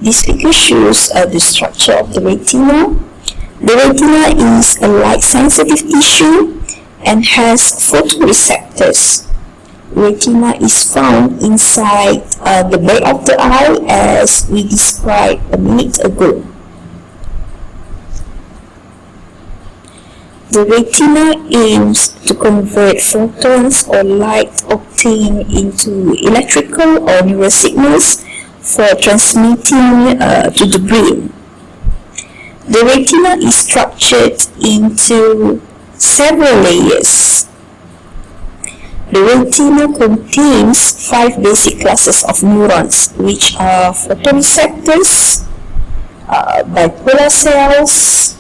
This figure shows the structure of the retina. The retina is a light-sensitive tissue and has photoreceptors. Retina is found inside the back of the eye, as we described a minute ago. The retina aims to convert photons or light obtained into electrical or neural signals for transmitting to the brain. The retina is structured into several layers. The retina contains 5 basic classes of neurons, which are photoreceptors, bipolar cells,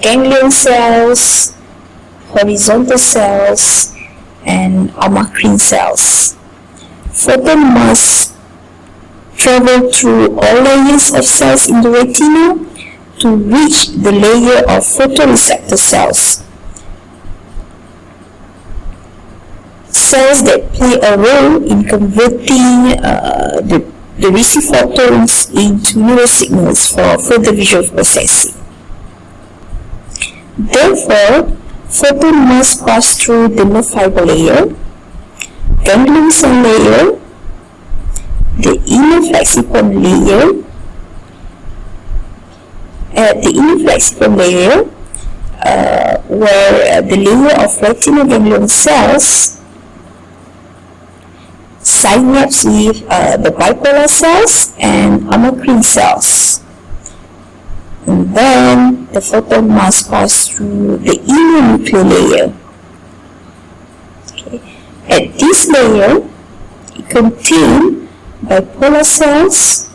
ganglion cells, horizontal cells, and amacrine cells. Photon must travel through all layers of cells in the retina to reach the layer of photoreceptor cells. Cells that play a role in converting the received photons into neural signals for further visual processing. Therefore, photon must pass through the nerve fiber layer, ganglion cell layer, the inner flexiform layer. At the inner flexiform layer, where the layer of retinal ganglion cells synapse with the bipolar cells and amacrine cells. And then the photon must pass through the inner nuclear layer. Okay. At this layer, it contains bipolar cells,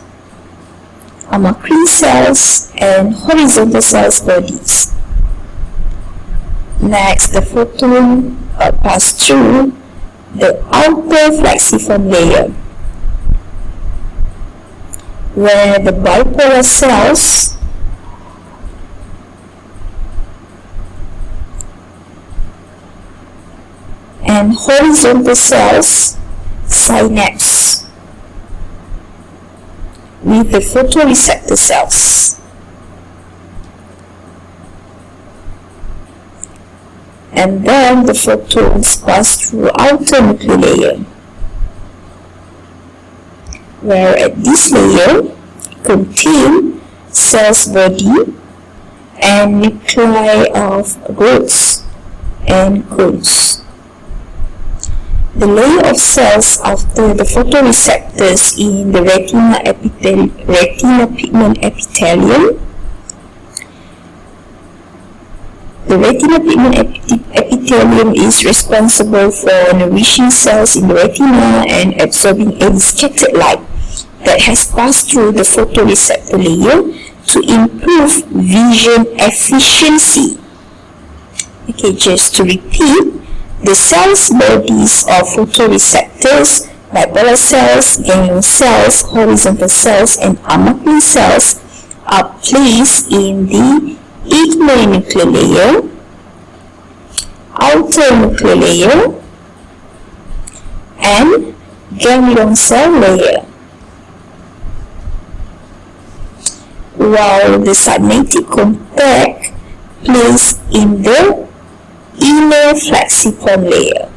amacrine cells, and horizontal cells bodies. Next, the photon passes through the outer flexiform layer, where the bipolar cells and horizontal cells synapse with the photoreceptor cells. And then the photons pass through outer nuclear layer, where at this layer contain cells body and nuclei of rods and cones. The layer of cells after the photoreceptors in the retina pigment epithelium. The retina pigment epithelium is responsible for nourishing cells in the retina and absorbing any scattered light that has passed through the photoreceptor layer to improve vision efficiency. Okay, just to repeat, the cells bodies of photoreceptors, bipolar cells, ganglion cells, horizontal cells, and amacrine cells are placed in the inner nuclear layer, outer nuclear layer, and ganglion cell layer, while the synaptic contact placed in the inner flexiform layer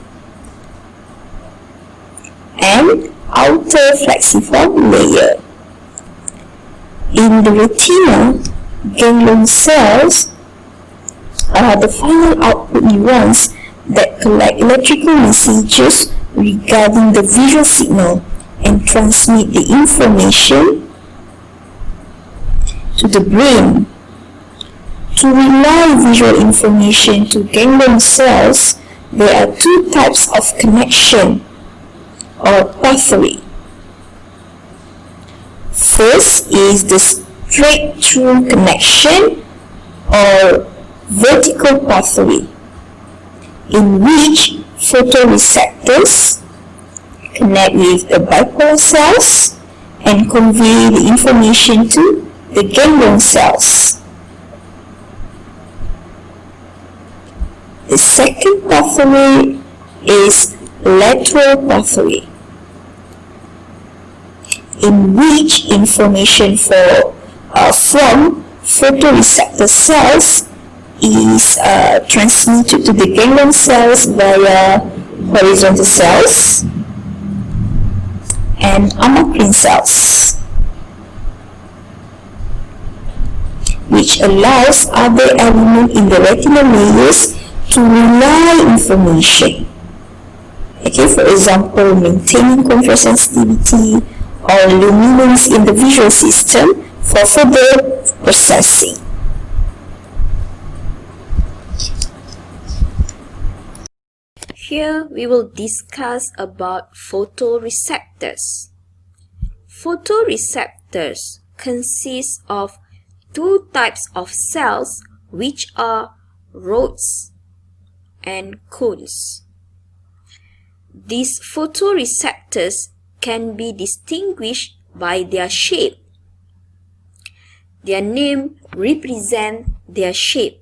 and outer flexiform layer. In the retina, ganglion cells are the final output neurons that collect electrical messages regarding the visual signal and transmit the information to the brain. To relay visual information to ganglion cells, there are 2 types of connection or pathway. First is the straight-through connection or vertical pathway, in which photoreceptors connect with the bipolar cells and convey the information to the ganglion cells. The second pathway is lateral pathway, in which information from photoreceptor cells is transmitted to the ganglion cells via horizontal cells and amacrine cells, which allows other elements in the retinal layers to relay information. Okay, for example, maintaining contrast sensitivity or luminance in the visual system for further processing. Here we will discuss about photoreceptors. Photoreceptors consist of two types of cells, which are rods and cones. These photoreceptors can be distinguished by their shape. Their name represents their shape.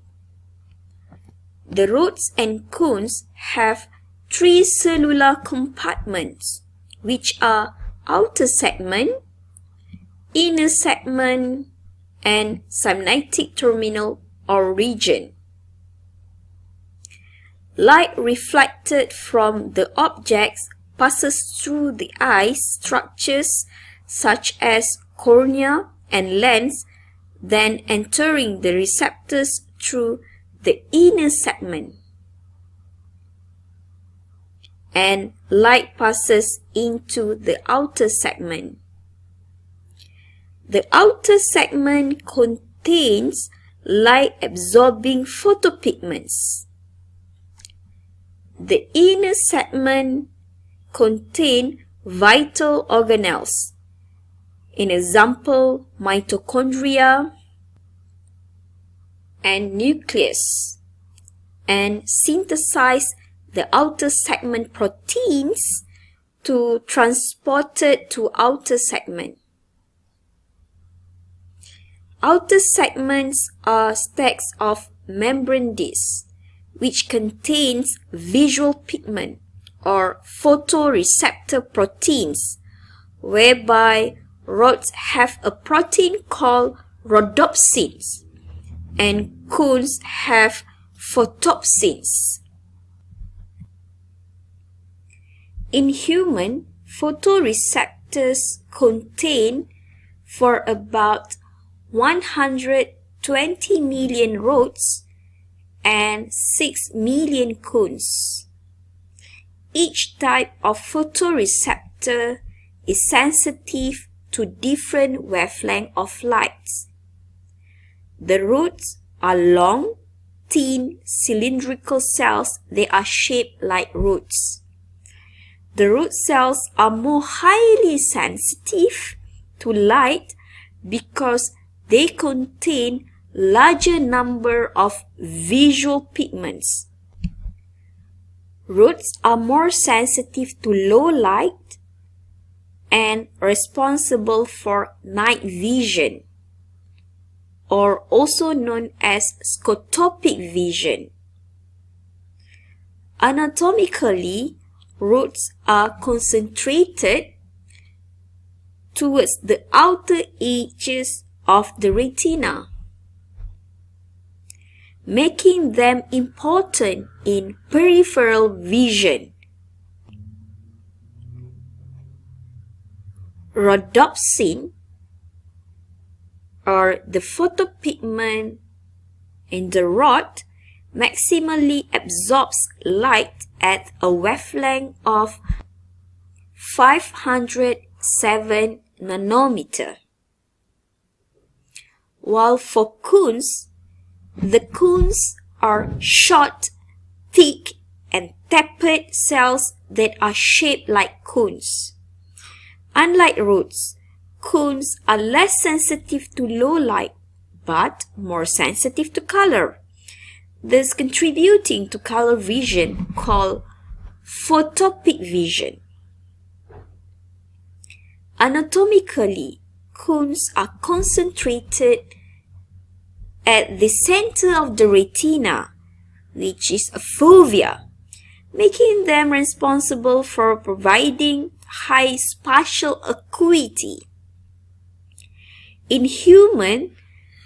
The rods and cones have three cellular compartments, which are outer segment, inner segment, and synaptic terminal or region. Light reflected from the objects passes through the eye structures such as cornea and lens, then entering the receptors through the inner segment. And light passes into the outer segment. The outer segment contains light-absorbing photopigments. The inner segment contains vital organelles, in example, mitochondria and nucleus, and synthesize the outer segment proteins to transported to outer segment. Outer segments are stacks of membrane discs, which contains visual pigment or photoreceptor proteins, whereby rods have a protein called rhodopsins and cones have photopsins. In human, photoreceptors contain for about 120 million rods and 6 million cones. Each type of photoreceptor is sensitive to different wavelengths of light. The rods are long, thin, cylindrical cells. They are shaped like rods. The root cells are more highly sensitive to light because they contain larger number of visual pigments. Rods are more sensitive to low light and responsible for night vision, or also known as scotopic vision. Anatomically, rods are concentrated towards the outer edges of the retina, making them important in peripheral vision. Rhodopsin, or the photopigment in the rod, maximally absorbs light at a wavelength of 507 nanometer. While for cones, the cones are short, thick, and tapered cells that are shaped like cones. Unlike rods, cones are less sensitive to low light, but more sensitive to color, thus contributing to color vision called photopic vision. Anatomically, cones are concentrated at the center of the retina, which is a fovea, making them responsible for providing high spatial acuity. In human,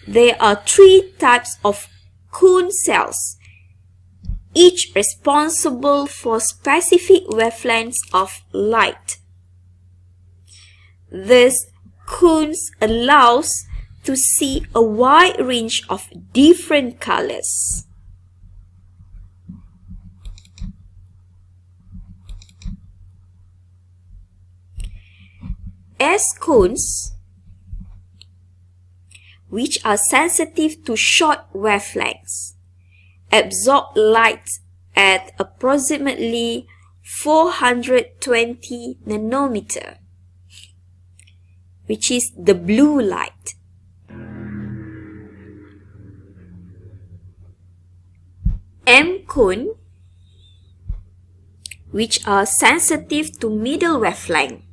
there are 3 types of cone cells, each responsible for specific wavelengths of light. Thus, cones allows to see a wide range of different colors. As cones, which are sensitive to short wavelengths, absorb light at approximately 420 nanometer, which is the blue light. M cone, which are sensitive to middle wavelength,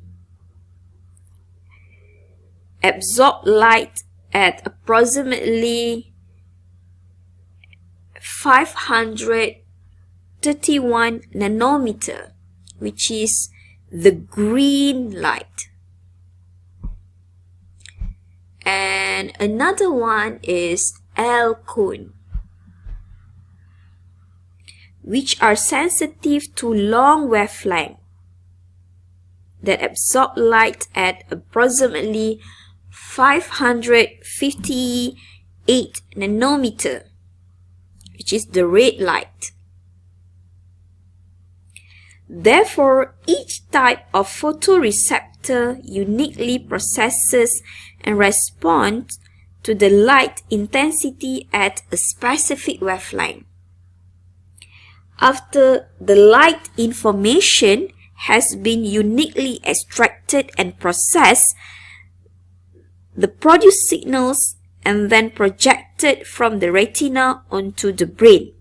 absorb light at approximately 531 nanometer, which is the green light. And another one is L cone, which are sensitive to long wavelength that absorb light at approximately 558 nanometer, which is the red light. Therefore, each type of photoreceptor uniquely processes and responds to the light intensity at a specific wavelength. After the light information has been uniquely extracted and processed, the produced signals and then projected from the retina onto the brain.